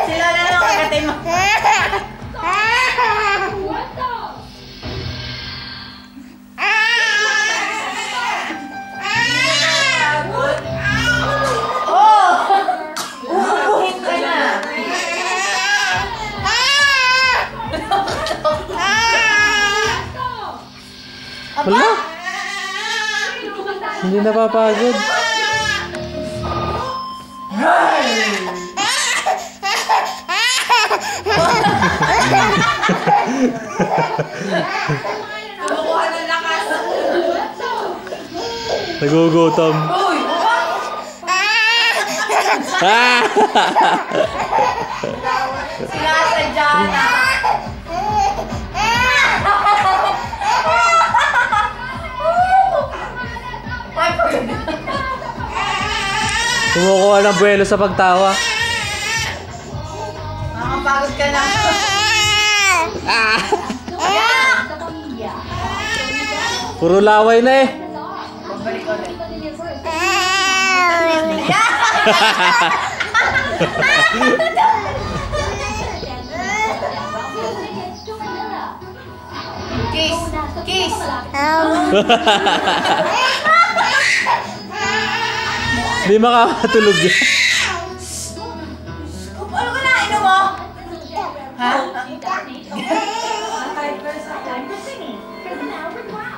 Sila na lang kagatin mo. Wala. Hindi napapagod. Kumukuha ng lakas. Nagugutom. Sila sa Jana. Kumukuha ng buwelo sa pagtawa. Nakapagod ka na. Puro laway na eh. Balik ulit. Kiss! Kiss! Hindi makakatulog yan. Ano ka na? Ino mo? Ha?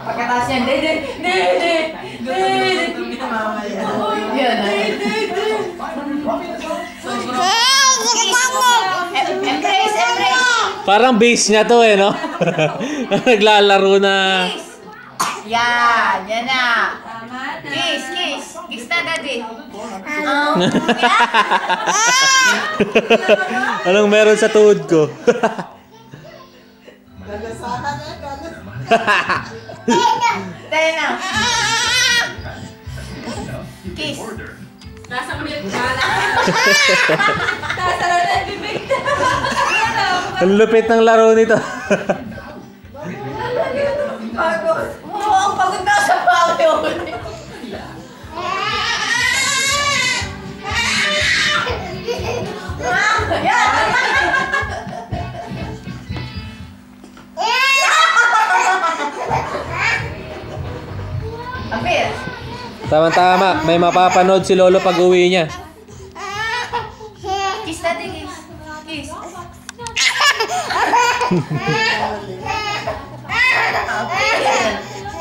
Pagkataas yan, Dede! Dede! Dede! Yan na. Embrace! Embrace! Parang base niya to eh, no? Naglalaro na. Yan! Yan na! Kiss! Kiss! Kiss na, Daddy! Anong meron sa tuhod ko? Tayo na! Kiss! Nasa milk ka na! Nasa na bibig! Ang lupit ng laro nito. Pagod! Oo, ang pagod na sa pagod! Apir! Tama-tama, may mapapanood si Lolo pag uwi niya. Kiss natin, kiss! Kiss!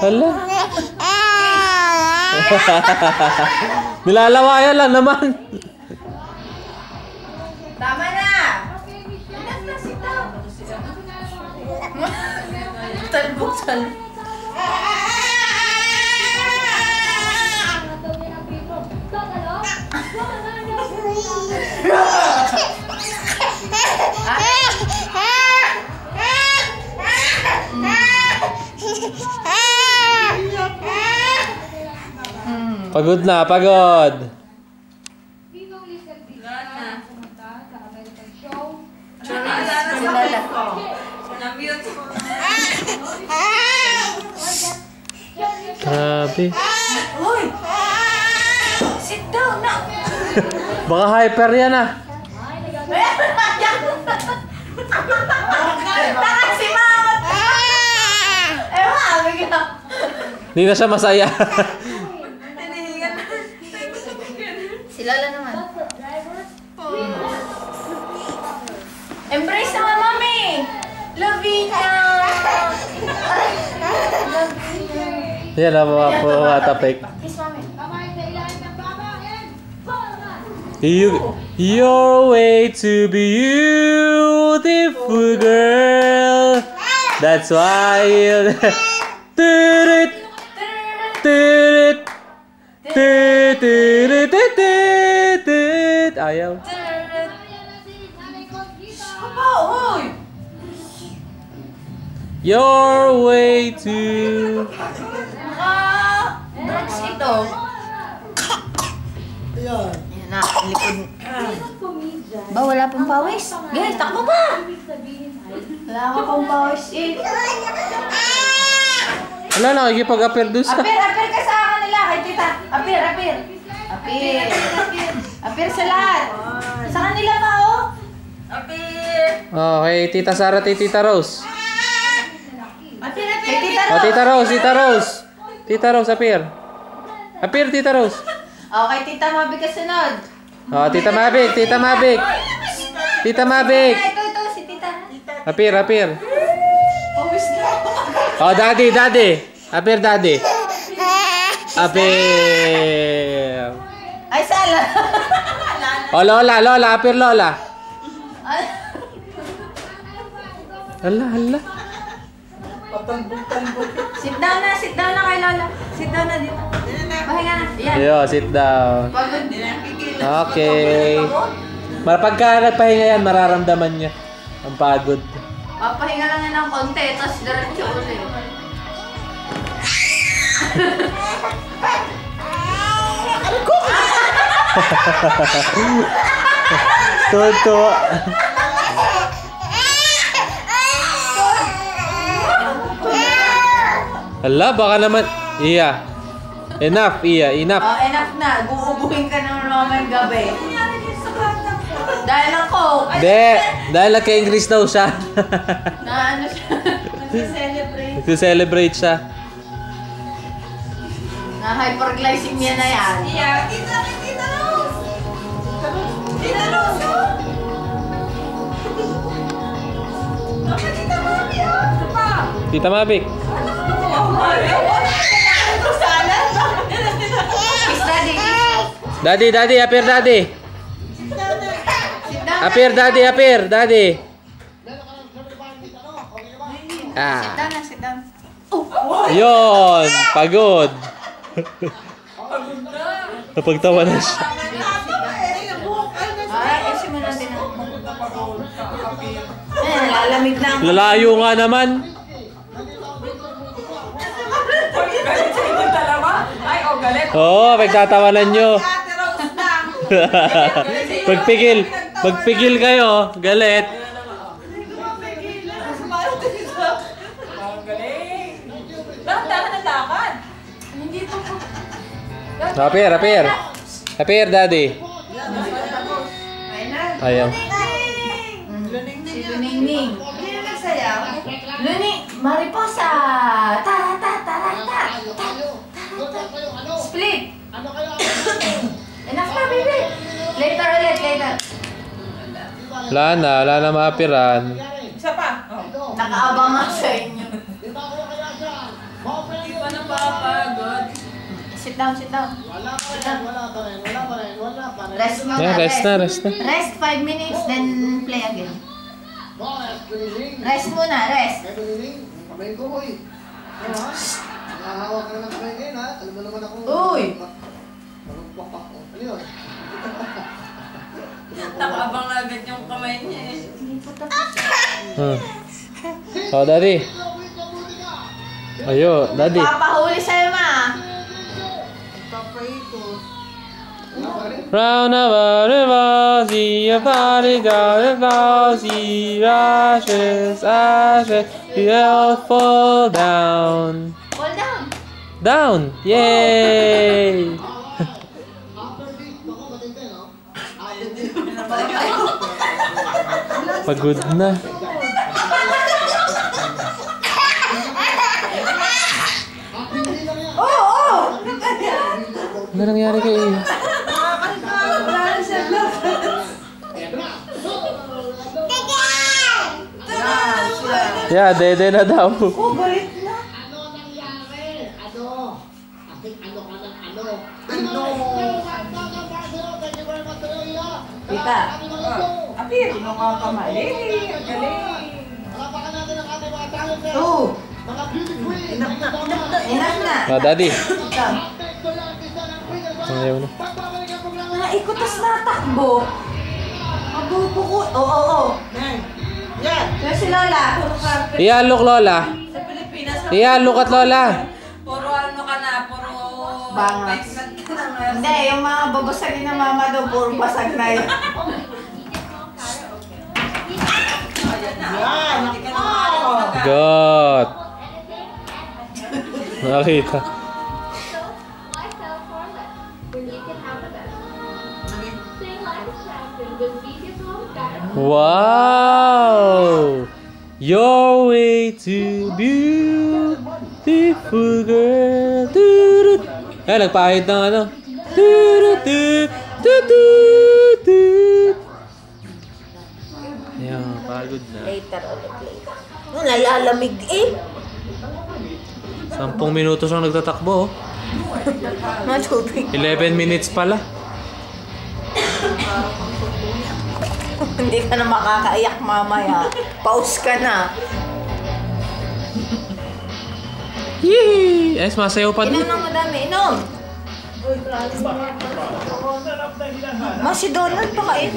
Hala. Nilalawayan lang naman. Tama na! Talbuksan. Pagod na, pagod. Grabe. Uy! Sit down na! Baka hyper yan ah. Takot si Mama! Ewan, bigla. Hindi na siya masaya. Si Lola naman. Embrace naman, Mami! Lovina! Yan na, matapik. Kiss, Mami. Your way to be beautiful girl. That's why you Toot toot. Ayaw. Your way to Drugs ito. Yan na, likod. Ba, wala pang pawis? Guys, takbo pa! Wala ka pang bawsin. Wala na, ikipag-appear doon sa... Apir ka sa kanila kay tita. Apir. Apir sa lahat. Sa kanila pa, oh. Apir. Okay, Tita Sara, Tita Rose. Apir. Kay tita Rose. Oh, Tita Rose. Tita Rose, appear. Appear, Tita Rose. Okay, tita Mabi ka sunod. Oh, Tita Mavic. Tita Mavic, Ito, si tita. appear. Pawis na. Oh, Daddy. Appear, Daddy. Appear. Ay, sala. Oh, Lola. Appear, Lola. Hala. Sit down na kay Lola. Sit down na dito. Pahinga na. Yan. Yo, sit down. Pagod. Okay. Pagka nagpahinga yan, mararamdaman niya ang pagod. Papahinga lang yan ng konti, tapos diretso ulit. Tuwa. Hala, baka naman... Iya. Enough. Oh, enough na. Gugubuhin ka naman mamayang gabi. Dahil ng coke. Hindi. Dahil nagka-English daw siya. Na ano siya? Nag-celebrate. Nag-celebrate siya. Na hyperglycemia na yan. Yeah, Tita Rose! Tita Rose! Tita Mami, ano pa? Tita Mavic. Daddy, appear, Daddy. Appear, Daddy. Sit down. Yun, pagod. Napagtawa na siya. Ay, kasi mo natin ang lalamig na. Lalayo nga naman. Oo, pagtatawanan nyo. Magpigil kayo, galit. Appear, Daddy. Ayaw. Si Luningning. Luning, Mariposa. Split. Enough na, baby. Later. Wala na maapiran. Isa pa. Nakaabang nga sa inyo. Hindi pa napapagod. Sit down. Wala pa rin. Rest muna. Yeah, rest na. Rest 5 minutes, then play again. Rest muna. Kamay ko, boy. Nakahawak ka na ng kamay ngayon, ha? Alam mo naman ako. Uy! Magpapak ko. Ano yun? Nakaabang agad yung kamay niya eh. Hindi po tapos. Oh, Daddy. Ayo, Daddy. Papahuli sa'yo, ma. Round about the ball, see a body got a ball, see ashes, you'll fall down. Fall down. Down! Yay! Pagod na. Ano nangyari kay Iya? Yeah, dede na daw. Oh, galit na. Ano nangyari? Ano? Tita. Apir. Ano ka pamali? Ang galing. Palapakan natin ang ating mga talent. Oh. Mga beauty queen. Enough na. Oh, Daddy. Ito. Ayaw na. Naikutas na takbo. Mabubuko. Oo. Yan. Kaya si Lola. Iya, look, Lola. Sa Pilipinas. Iya, look at Lola. Puro ano ka na, puro Bangas. Hindi, yung mga babasagin ng mama doon, puro basag na yun. Yan! Hindi ka na makakatagal. God. Nakita. Wow! Your way to beautiful girl. Turut. Eh, nagpahid ng ano. Turut. Ayan, pagod na. Later ulit, later. Nalalamig eh. 10 minuto siyang nagtatakbo. Matubig. 11 minutes pala. Hindi ka na makakaiyak mamaya. Pause ka na. Yee! Ay, masayaw pa Inom din. ng madami. Inom! Ma, si Donald pa kain.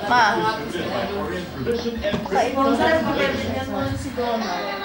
Ma. Kain mo. Si Donald.